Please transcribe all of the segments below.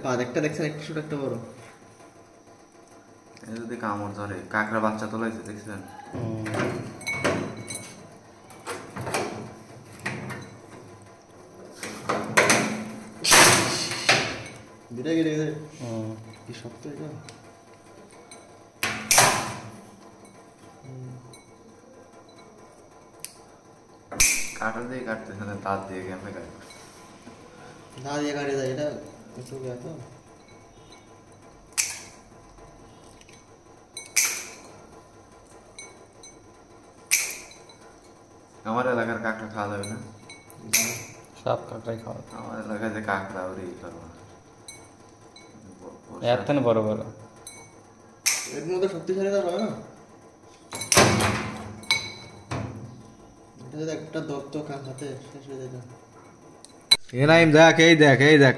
পাদ একটা দেখছেন, একটা ছোট একটা বড়। এই যদি কামড় ধরে, কাকড়া বাচ্চা তোলাইছে দেখছেন? দুটা কেটে গেছে। কি শক্ত এটা। কাটা দিয়ে কাটতেছে না, দাঁত দিয়ে কেমনে কাটবে? না দিয়ে কাটে যায় এটা। কিছু তো আমার এলাকার কাঁকড়া খাওয়া যাবে না? সব কাঁকড়াই খাওয়া। আমার এলাকায় যে কাঁকড়া ওরে করবো না, এর থেকে বড় বড় এর মধ্যে শক্তিশালী তো হয় না। এটা যদি একটা দত্ত কাঁকড়াতে শেষ হয়ে যেত। এ নাইম দেখ, এই দেখ, এই দেখ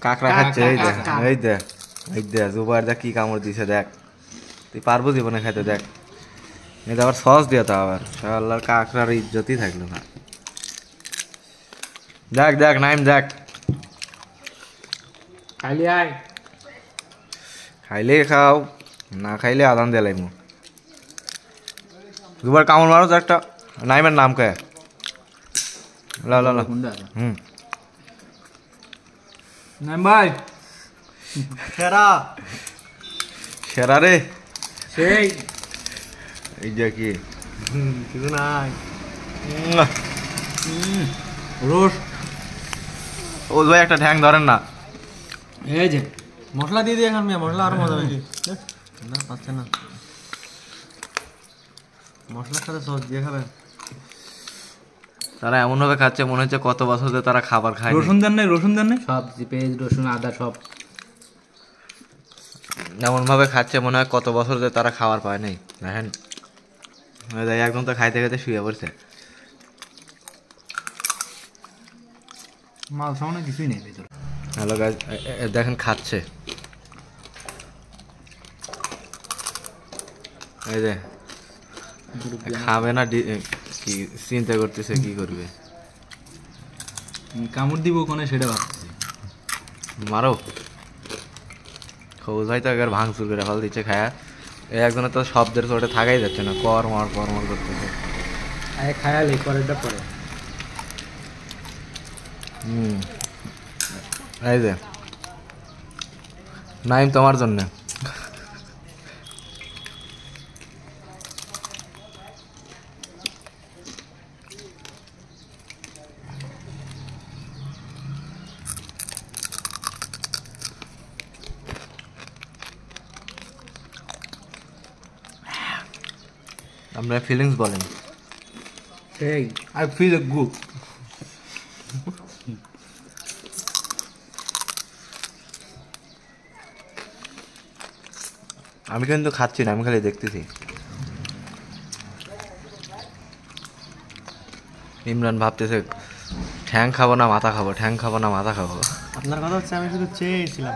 কাঁকড়া খাচ্ছে, এই দেখ, এই দেখ, এই দেখ জুবাইর দেখ কি কামড় দিছে দেখ। তুই পারবো জীবনে খাইতে? দেখ এটা আবার সস দিয়ে, তো আবার শালার কাঁকড়ার ইজ্জতই থাকলো না। দেখ দেখ নাইম দেখ, খালি আয়। খাইলে খাও, না খাইলে আদান দিয়ে লাইমু। দুবার কামড় মারো তো একটা। নাইমের নাম কে? লা লা লা। হুম নাইম ভাই সেরা সেরা রে। সেই এই যে কি কিছু নাই। রোস। ও ভাই একটা ঠ্যাং ধরেন না। এই যে মশলা দিয়ে দিয়ে খান মিয়া, মশলা আরো মজা বেশি। না পাচ্ছে না, মশলার সাথে সস দিয়ে খাবেন। তারা এমন ভাবে খাচ্ছে মনে হচ্ছে কত বছর ধরে তারা খাবার খায়। রসুন দেন নাই? রসুন দেন নাই? সব পেঁয়াজ রসুন আদা সব এমন ভাবে খাচ্ছে মনে হয় কত বছর ধরে তারা খাবার পায় নাই। দেখেন একদম তো খাইতে খাইতে শুয়ে পড়ছে। মাল সামনে কিছুই নেই ভিতরে। হ্যালো গাইস, দেখেন খাচ্ছে, এই যে খাবে না কি চিন্তা করতেছে কি করবে। কামড় দিব কোনে সেটা ভাবতেছি। মারো খোঁজ ভাই তো একবার ভাঙচুর করে ফেল দিচ্ছে খায়া। এই একজনের তো শব্দের চোটে থাকাই যাচ্ছে না, কর মার করতেছে। আরে খায়ালি পরেরটা পরে। এই যে নাইম তোমার জন্য। আমরা ফিলিংস বলেন। Hey, I feel good. আমি কিন্তু খাচ্ছি না, আমি খালি দেখতেছি। ইমরান ভাবতেছে ঠ্যাং খাবো না মাথা খাবো, ঠ্যাং খাবো না মাথা খাবো। আপনার কথা হচ্ছে আমি শুধু চেয়েছিলাম।